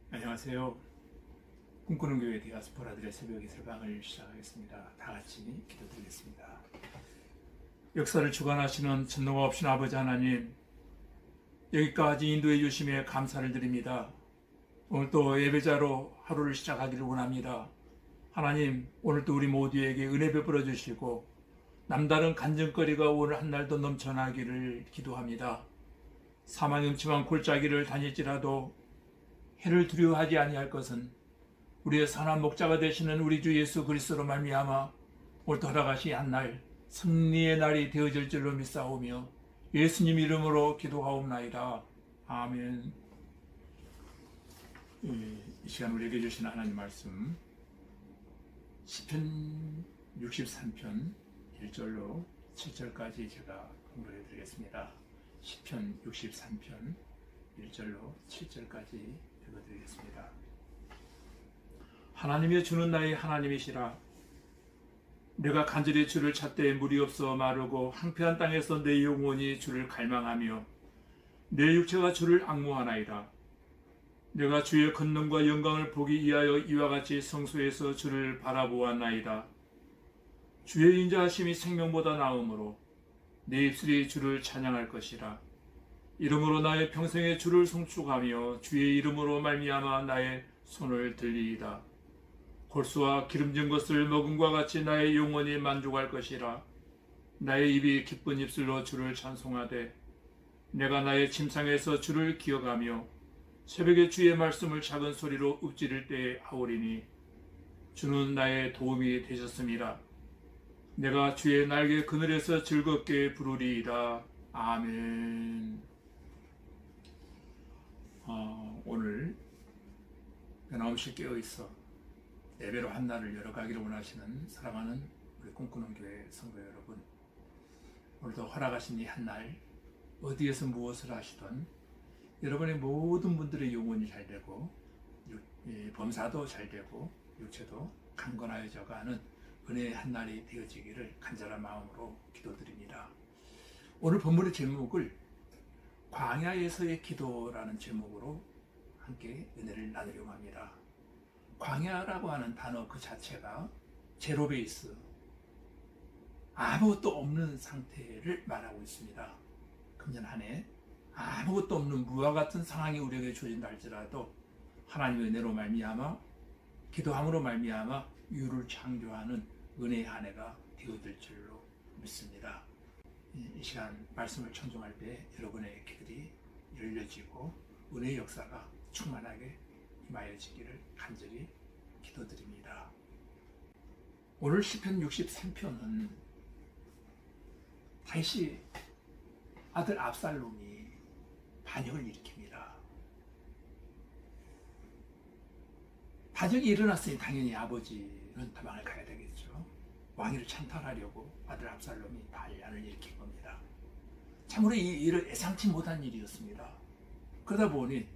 안녕하세요. 꿈꾸는 교회 디아스포라들의 새벽 예술방을 시작하겠습니다. 다 같이 기도드리겠습니다. 역사를 주관하시는 전노가 없인 아버지 하나님, 여기까지 인도해 주심에 감사를 드립니다. 오늘 또 예배자로 하루를 시작하기를 원합니다. 하나님, 오늘도 우리 모두에게 은혜 베풀어 주시고 남다른 간증거리가 오늘 한 날도 넘쳐나기를 기도합니다. 사망의 음침한 골짜기를 다닐지라도 해를 두려워하지 아니할 것은 우리의 선한 목자가 되시는 우리 주 예수 그리스도로 말미암아 오늘 돌아가시 한 날 승리의 날이 되어질 줄로 믿사오며 예수님 이름으로 기도하옵나이다. 아멘. 이 시간 우리에게 주신 하나님 말씀 시편 63편 1절로 7절까지 제가 공부해 드리겠습니다. 시편 63편 1절로 7절까지 읽어드리겠습니다. 하나님의 주는 나의 하나님이시라. 내가 간절히 주를 찾되 물이 없어 마르고 황폐한 땅에서 내 영혼이 주를 갈망하며 내 육체가 주를 앙모하나이다. 내가 주의 권능과 영광을 보기 위하여 이와 같이 성소에서 주를 바라보았나이다. 주의 인자하심이 생명보다 나으므로 내 입술이 주를 찬양할 것이라. 이름으로 나의 평생에 주를 송축하며 주의 이름으로 말미암아 나의 손을 들리이다. 골수와 기름진 것을 먹음과 같이 나의 영혼이 만족할 것이라. 나의 입이 기쁜 입술로 주를 찬송하되 내가 나의 침상에서 주를 기억하며 새벽에 주의 말씀을 작은 소리로 읊지를 때에 하오리니 주는 나의 도움이 되셨습니다. 내가 주의 날개 그늘에서 즐겁게 부르리이다. 아멘. 오늘 변함없이 깨어있어 예배로 한 날을 열어가기를 원하시는 사랑하는 우리 꿈꾸는 교회 성도 여러분, 오늘도 허락하신 이 한 날 어디에서 무엇을 하시던 여러분의 모든 분들의 영혼이 잘 되고 범사도 잘 되고 육체도 강건하여져가는 은혜의 한 날이 되어지기를 간절한 마음으로 기도드립니다. 오늘 본문의 제목을 광야에서의 기도라는 제목으로 함께 은혜를 나누려고 합니다. 광야라고 하는 단어 그 자체가 제로 베이스, 아무것도 없는 상태를 말하고 있습니다. 금년 한 해 아무것도 없는 무와 같은 상황이 우리에게 주어진다 할지라도 하나님의 은혜로 말미암아 기도함으로 말미암아 유를 창조하는 은혜의 한 해가 되어질 줄로 믿습니다. 이 시간 말씀을 청종할 때 여러분의 귀들이 열려지고 은혜의 역사가 충만하게 임하여지기를 간절히 기도드립니다. 오늘 시편 63편은 다시 아들 압살롬이 반역을 일으킵니다. 반역이 일어났으니 당연히 아버지는 도망을 가야 되겠죠. 왕위를 찬탈하려고 아들 압살롬이 반란을 일으킨 겁니다. 참으로 이 일을 예상치 못한 일이었습니다. 그러다 보니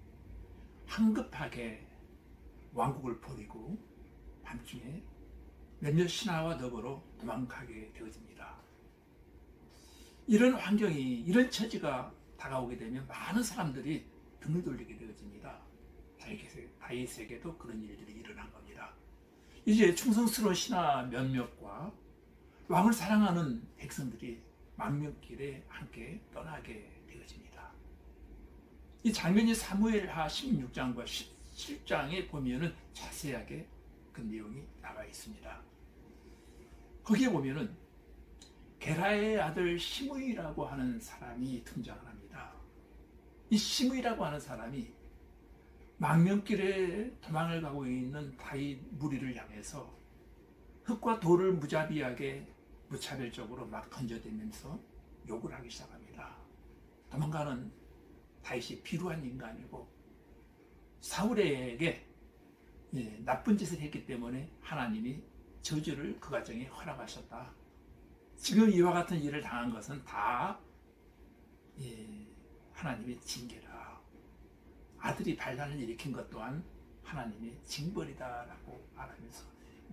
황급하게 왕국을 버리고 밤중에 몇몇 신하와 더불어 도망가게 되어집니다. 이런 환경이, 이런 처지가 다가오게 되면 많은 사람들이 등을 돌리게 되어집니다. 다윗에게도 그런 일들이 일어난 겁니다. 이제 충성스러운 신하 몇몇과 왕을 사랑하는 백성들이 망명길에 함께 떠나게 되어집니다. 이 장면이 사무엘하 16장과 17장에 보면은 자세하게 그 내용이 나와 있습니다. 거기에 보면은 게라의 아들 시므이라고 하는 사람이 등장을 합니다. 이 시므이라고 하는 사람이 망명길에 도망을 가고 있는 다윗 무리를 향해서 흙과 돌을 무자비하게 무차별적으로 막 던져대면서 욕을 하기 시작합니다. 도망가는 다윗이 비루한 인간이고 사울에게 나쁜 짓을 했기 때문에 하나님이 저주를 그 가정에 허락하셨다. 지금 이와 같은 일을 당한 것은 다 하나님의 징계라. 아들이 반란을 일으킨 것 또한 하나님의 징벌이다라고 말하면서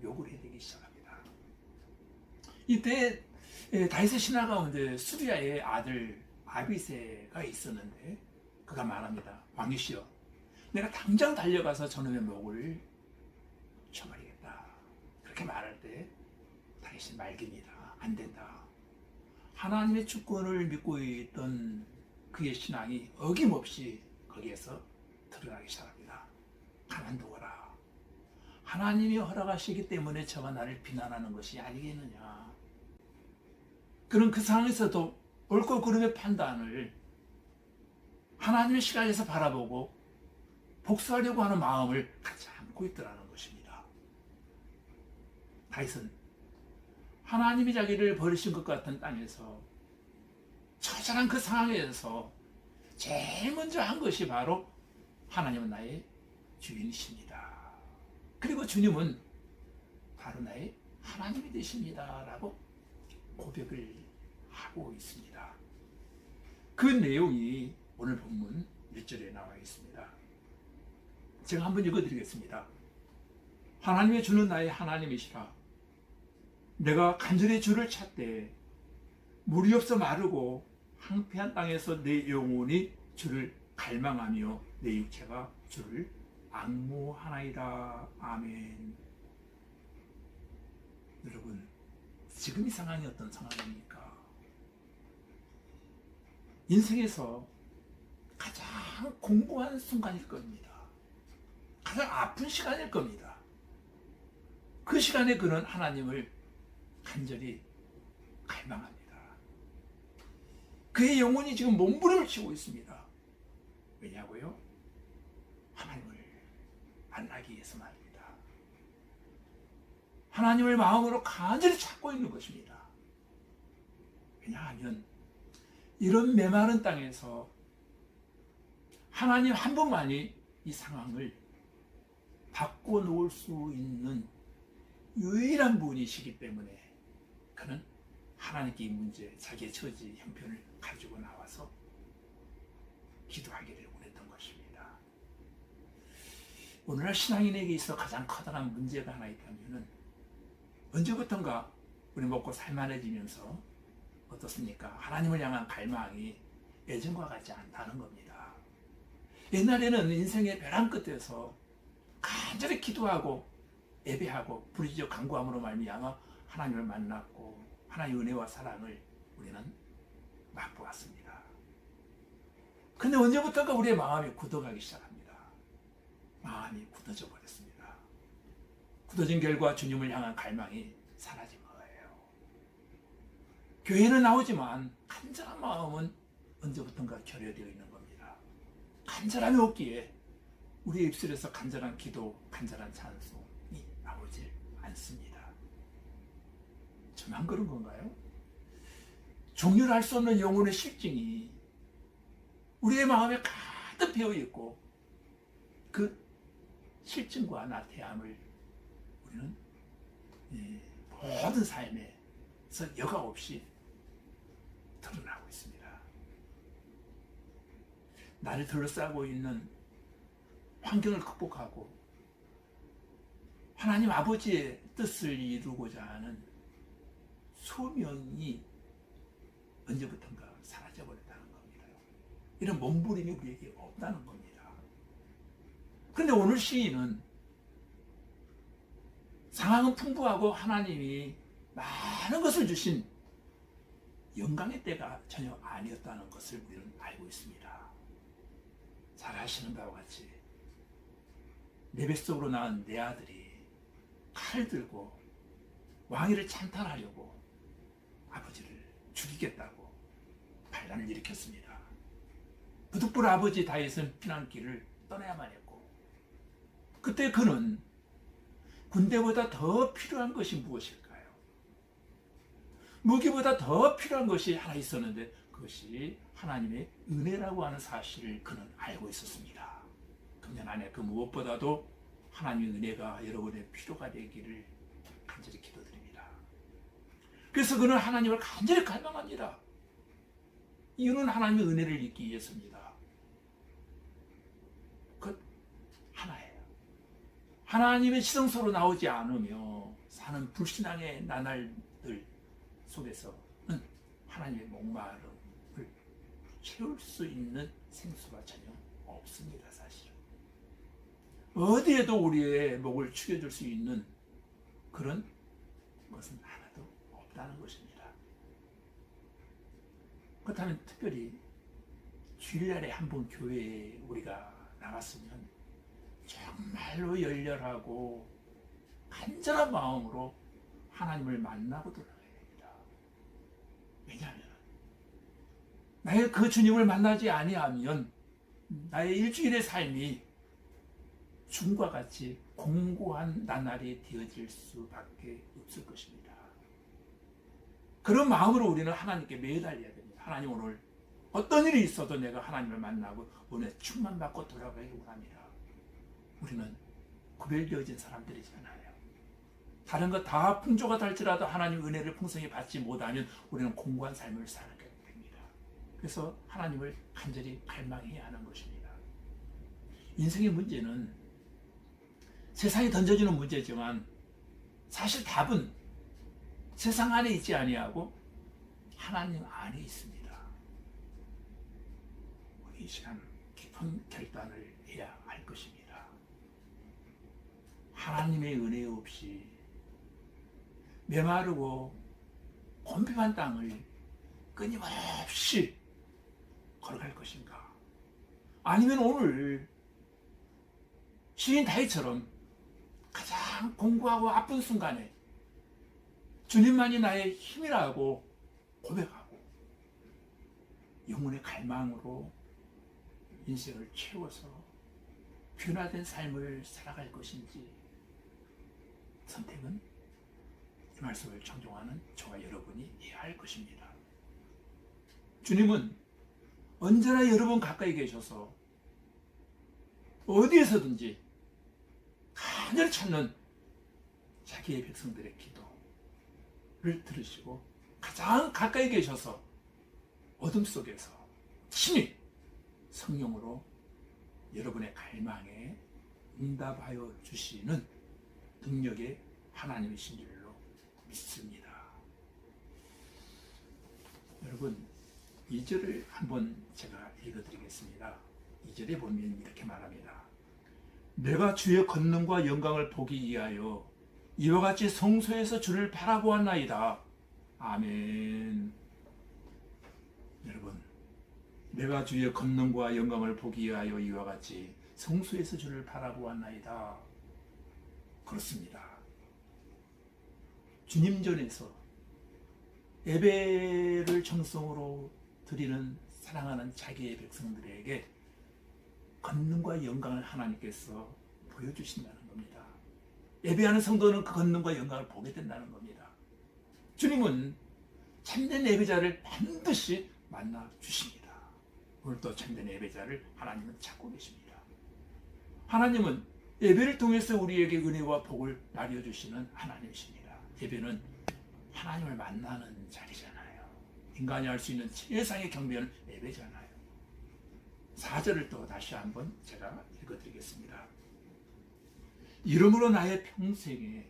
욕을 해대기 시작합니다. 이때 다윗의 신하 가운데 수리아의 아들 아비새가 있었는데 그가 말합니다. 왕이시여, 내가 당장 달려가서 저놈의 목을 쳐버리겠다. 그렇게 말할 때 다윗이 말깁니다. 안 된다. 하나님의 주권을 믿고 있던 그의 신앙이 어김없이 거기에서 드러나기 시작합니다. 가만두어라. 하나님이 허락하시기 때문에 저가 나를 비난하는 것이 아니겠느냐. 그런 그 상황에서도 옳고 그름의 판단을 하나님의 시각에서 바라보고 복수하려고 하는 마음을 갖지 않고 있더라는 것입니다. 다윗은 하나님이 자기를 버리신 것 같은 땅에서 처절한 그 상황에서 제일 먼저 한 것이 바로 하나님은 나의 주인이십니다. 그리고 주님은 바로 나의 하나님이 되십니다. 라고 고백을 하고 있습니다. 그 내용이 오늘 본문 1절에 나와 있습니다. 제가 한번 읽어드리겠습니다. 하나님의 주는 나의 하나님이시라. 내가 간절히 주를 찾되 물이 없어 마르고 황폐한 땅에서 내 영혼이 주를 갈망하며 내 육체가 주를 앙모하나이다. 아멘. 여러분, 지금 이 상황이 어떤 상황입니까? 인생에서 가장 공고한 순간일 겁니다. 가장 아픈 시간일 겁니다. 그 시간에 그는 하나님을 간절히 갈망합니다. 그의 영혼이 지금 몸부림을 치고 있습니다. 왜냐고요? 하나님을 만나기 위해서 말입니다. 하나님을 마음으로 간절히 찾고 있는 것입니다. 왜냐하면 이런 메마른 땅에서 하나님 한 분만이 이 상황을 바꿔놓을 수 있는 유일한 분이시기 때문에 그는 하나님께 이 문제, 자기의 처지, 형편을 가지고 나와서 기도하기를 원했던 것입니다. 오늘날 신앙인에게 있어 가장 커다란 문제가 하나 있다면 언제부턴가 우리 먹고 살만해지면서 어떻습니까? 하나님을 향한 갈망이 예전과 같지 않다는 겁니다. 옛날에는 인생의 벼랑 끝에서 간절히 기도하고 예배하고 부르짖어 간구함으로 말미암아 하나님을 만났고 하나님의 은혜와 사랑을 우리는 맛보았습니다. 근데 언제부턴가 우리의 마음이 굳어가기 시작합니다. 마음이 굳어져 버렸습니다. 굳어진 결과 주님을 향한 갈망이 사라진 거예요. 교회는 나오지만 간절한 마음은 언제부턴가 결여되어 있는 겁니다. 간절함이 없기에 우리의 입술에서 간절한 기도, 간절한 찬송이 나오질 않습니다. 저만 그런 건가요? 종류할 수 없는 영혼의 실증이 우리의 마음에 가득 배어 있고 그 실증과 나태함을 우리는 모든 삶에서 여과 없이 드러나고 있습니다. 나를 둘러싸고 있는 환경을 극복하고 하나님 아버지의 뜻을 이루고자 하는 소명이 언제부턴가 사라져버렸다는 겁니다. 이런 몸부림이 우리에게 없다는 겁니다. 그런데 오늘 시인은 상황은 풍부하고 하나님이 많은 것을 주신 영광의 때가 전혀 아니었다는 것을 우리는 알고 있습니다. 잘 아시는 바와 같이 내 뱃속으로 낳은 내 아들이 칼 들고 왕위를 찬탈하려고 아버지를 죽이겠다고 반란을 일으켰습니다. 부득불 아버지 다윗은 피난길을 떠나야만 했고 그때 그는 군대보다 더 필요한 것이 무엇일까요? 무기보다 더 필요한 것이 하나 있었는데 그것이 하나님의 은혜라고 하는 사실을 그는 알고 있었습니다. 금년 안에 그 무엇보다도 하나님의 은혜가 여러분의 필요가 되기를 간절히 기도드립니다. 그래서 그는 하나님을 간절히 갈망합니다. 이유는 하나님의 은혜를 잊기 위해서입니다. 그 하나예요. 하나님의 지성소로 나오지 않으며 사는 불신앙의 나날들 속에서는 하나님의 목마름을 채울 수 있는 생수가 전혀 없습니다. 사실은 어디에도 우리의 목을 축여줄 수 있는 그런 것은 하나도 없다는 것입니다. 그렇다면 특별히 주일날에 한번 교회에 우리가 나갔으면 정말로 열렬하고 간절한 마음으로 하나님을 만나고 돌아가야 됩니다. 왜냐하면 나의 그 주님을 만나지 아니하면 나의 일주일의 삶이 죽음과 같이 공고한 나날이 되어질 수밖에 없을 것입니다. 그런 마음으로 우리는 하나님께 매달려야 됩니다. 하나님, 오늘 어떤 일이 있어도 내가 하나님을 만나고 은혜 충만받고 돌아가기를 원합니다. 우리는 구별되어진 사람들이잖아요. 다른 것 다 풍조가 달지라도 하나님 은혜를 풍성히 받지 못하면 우리는 공고한 삶을 살게 됩니다. 그래서 하나님을 간절히 갈망해야 하는 것입니다. 인생의 문제는 세상에 던져주는 문제지만 사실 답은 세상 안에 있지 아니하고 하나님 안에 있습니다. 우리 이 시간 깊은 결단을 해야 할 것입니다. 하나님의 은혜 없이 메마르고 곤핍한 땅을 끊임없이 걸어갈 것인가? 아니면 오늘 시인 다윗처럼 가장 공고하고 아픈 순간에 주님만이 나의 힘이라고 고백하고 영혼의 갈망으로 인생을 채워서 변화된 삶을 살아갈 것인지, 선택은 이 말씀을 청종하는 저와 여러분이 해야 할 것입니다. 주님은 언제나 여러분 가까이 계셔서 어디에서든지 간절히 찾는 자기의 백성들의 기도를 들으시고 가장 가까이 계셔서 어둠 속에서 친히 성령으로 여러분의 갈망에 응답하여 주시는 능력의 하나님이신 줄로 믿습니다. 여러분, 2절을 한번 제가 읽어드리겠습니다. 2절에 보면 이렇게 말합니다. 내가 주의 권능과 영광을 보기 위하여 이와 같이 성소에서 주를 바라보았나이다. 아멘. 여러분, 내가 주의 권능과 영광을 보기 위하여 이와 같이 성소에서 주를 바라보았나이다. 그렇습니다. 주님 전에서 예배를 정성으로 드리는 사랑하는 자기의 백성들에게 권능과 영광을 하나님께서 보여주신다는 겁니다. 예배하는 성도는 그 권능과 영광을 보게 된다는 겁니다. 주님은 참된 예배자를 반드시 만나 주십니다. 오늘도 참된 예배자를 하나님은 찾고 계십니다. 하나님은 예배를 통해서 우리에게 은혜와 복을 나뉘어주시는 하나님이십니다. 예배는 하나님을 만나는 자리잖아요. 인간이 할 수 있는 최상의 경배는 예배잖아요. 4절을 또 다시 한번 제가 읽어드리겠습니다. 이름으로 나의 평생에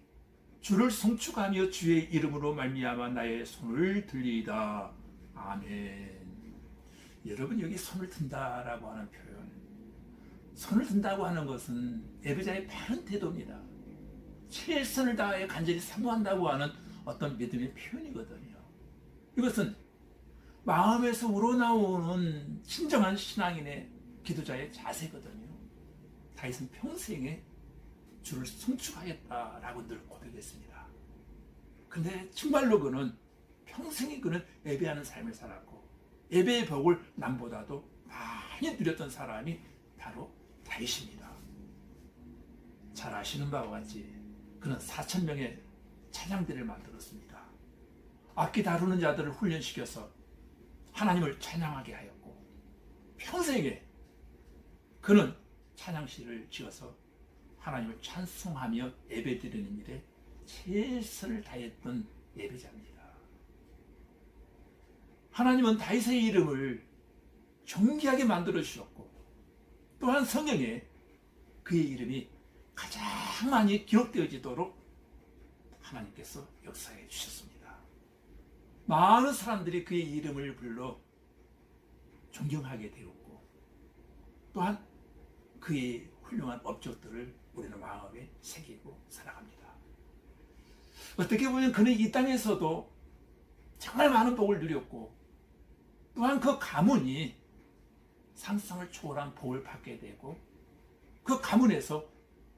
주를 송축하며 주의 이름으로 말미암아 나의 손을 들리이다. 아멘. 여러분, 여기 손을 든다라고 하는 표현, 손을 든다고 하는 것은 예배자의 바른 태도입니다. 최선을 다해 간절히 사모한다고 하는 어떤 믿음의 표현이거든요. 이것은 마음에서 우러나오는 진정한 신앙인의 기도자의 자세거든요. 다윗은 평생에 주를 송축하겠다라고 늘 고백했습니다. 근데 정말로 그는 평생에 그는 예배하는 삶을 살았고 예배의 복을 남보다도 많이 누렸던 사람이 바로 다윗입니다. 잘 아시는 바와 같이 그는 4,000명의 찬양대를 만들었습니다. 악기 다루는 자들을 훈련시켜서 하나님을 찬양하게 하였고 평생에 그는 찬양시를 지어서 하나님을 찬송하며 예배드리는 일에 최선을 다했던 예배자입니다. 하나님은 다윗의 이름을 존귀하게 만들어 주셨고 또한 성경에 그의 이름이 가장 많이 기록되어지도록 하나님께서 역사해 주셨습니다. 많은 사람들이 그의 이름을 불러 존경하게 되었고 또한 그의 훌륭한 업적들을 우리는 마음에 새기고 살아갑니다. 어떻게 보면 그는 이 땅에서도 정말 많은 복을 누렸고 또한 그 가문이 상상을 초월한 복을 받게 되고 그 가문에서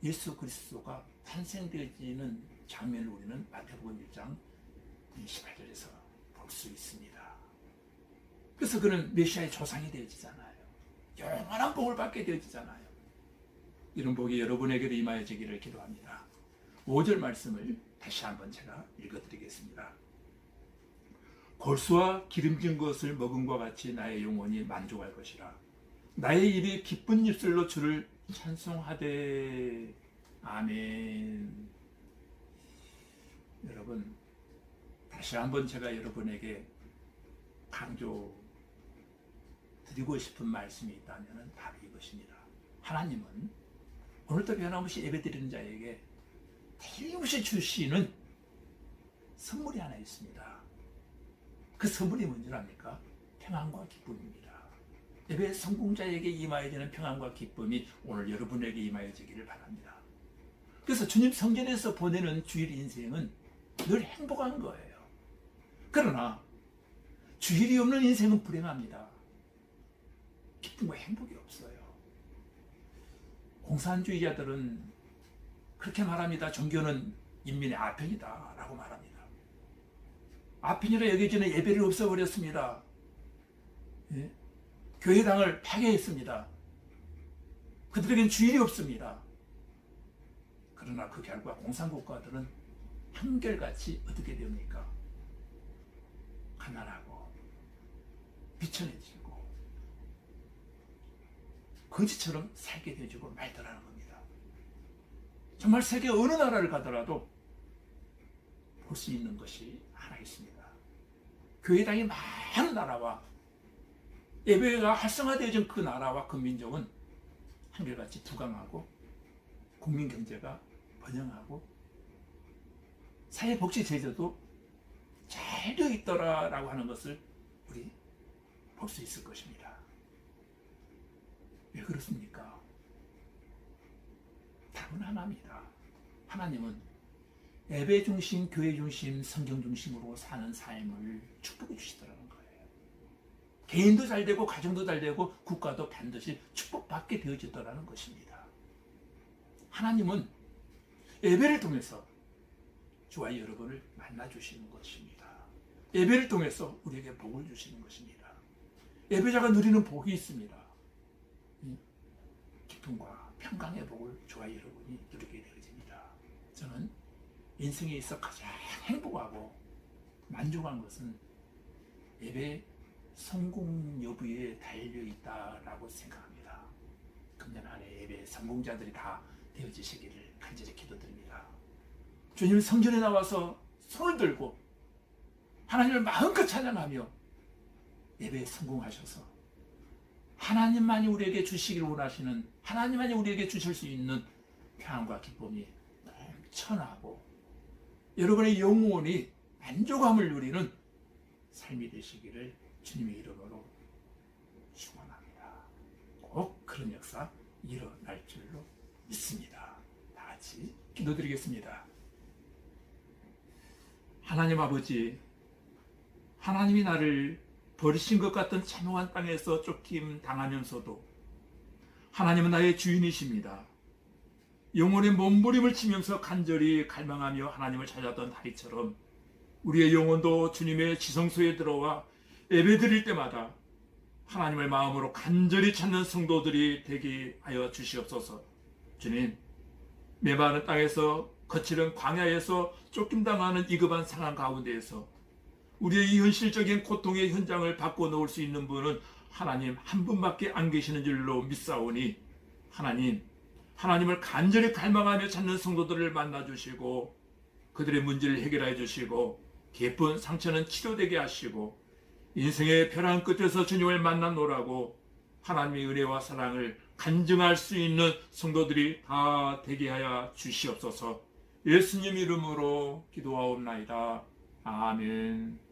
예수 그리스도가 탄생되어지는 장면을 우리는 마태복음 1장 28절에서 볼 수 있습니다. 그래서 그는 메시아의 조상이 되어지잖아요. 영원한 복을 받게 되어지잖아요. 이런 복이 여러분에게도 임하여지기를 기도합니다. 5절 말씀을 다시 한번 제가 읽어드리겠습니다. 골수와 기름진 것을 먹음과 같이 나의 영혼이 만족할 것이라. 나의 입이 기쁜 입술로 주를 찬송하되. 아멘. 여러분, 다시 한번 제가 여러분에게 강조 드리고 싶은 말씀이 있다면 바로 이것입니다. 하나님은 오늘도 변함없이 예배드리는 자에게 틀림없이 주시는 선물이 하나 있습니다. 그 선물이 뭔지 압니까? 평안과 기쁨입니다. 예배 성공자에게 임하여지는 평안과 기쁨이 오늘 여러분에게 임하여지기를 바랍니다. 그래서 주님 성전에서 보내는 주일 인생은 늘 행복한 거예요. 그러나 주일이 없는 인생은 불행합니다. 기쁨과 행복이 없어요. 공산주의자들은 그렇게 말합니다. 종교는 인민의 아편이다 라고 말합니다. 아편이라 여겨지는 예배를 없애버렸습니다. 예? 교회당을 파괴했습니다. 그들에겐 주일이 없습니다. 그러나 그 결과 공산국가들은 한결같이 어떻게 됩니까? 가난하고 비천해지고 거지처럼 살게 되어지고 말더라는 겁니다. 정말 세계 어느 나라를 가더라도 볼 수 있는 것이 하나 있습니다. 교회당이 많은 나라와 예배가 활성화되어진 그 나라와 그 민족은 한결같이 부강하고 국민 경제가 번영하고 사회복지 제도도 잘 되어 있더라라고 하는 것을 우리 볼 수 있을 것입니다. 왜 그렇습니까? 답은 하나입니다. 하나님은 예배 중심, 교회 중심, 성경 중심으로 사는 삶을 축복해 주시더라는 거예요. 개인도 잘 되고 가정도 잘 되고 국가도 반드시 축복받게 되어지더라는 것입니다. 하나님은 예배를 통해서 주와 여러분을 만나주시는 것입니다. 예배를 통해서 우리에게 복을 주시는 것입니다. 예배자가 누리는 복이 있습니다. 기쁨과 평강의 복을 주와 여러분이 누리게 되어집니다. 저는 인생에 있어 가장 행복하고 만족한 것은 예배 성공 여부에 달려있다라고 생각합니다. 금년 한 해 예배 성공자들이 다 되어지시기를 간절히 기도드립니다. 주님 성전에 나와서 손을 들고 하나님을 마음껏 찬양하며 예배에 성공하셔서 하나님만이 우리에게 주시길 원하시는, 하나님만이 우리에게 주실 수 있는 평안과 기쁨이 넘쳐나고 여러분의 영혼이 만족함을 누리는 삶이 되시기를 주님의 이름으로 축원합니다. 꼭 그런 역사 일어날 줄로 믿습니다. 다 같이 기도드리겠습니다. 하나님 아버지, 하나님이 나를 버리신 것 같은 참혹한 땅에서 쫓김 당하면서도 하나님은 나의 주인이십니다. 영혼의 몸부림을 치면서 간절히 갈망하며 하나님을 찾았던 다윗처럼 우리의 영혼도 주님의 지성소에 들어와 예배드릴 때마다 하나님을 마음으로 간절히 찾는 성도들이 되게 하여 주시옵소서. 주님, 메마른 땅에서 거칠은 광야에서 쫓김당하는 이급한 상황 가운데에서 우리의 이 현실적인 고통의 현장을 바꿔놓을 수 있는 분은 하나님 한 분밖에 안 계시는 줄로 믿사오니 하나님을 간절히 갈망하며 찾는 성도들을 만나주시고 그들의 문제를 해결해 주시고 깊은 상처는 치료되게 하시고 인생의 벼랑 끝에서 주님을 만나노라고 하나님의 은혜와 사랑을 간증할 수 있는 성도들이 다 되게 하여 주시옵소서. 예수님 이름으로 기도하옵나이다. 아멘.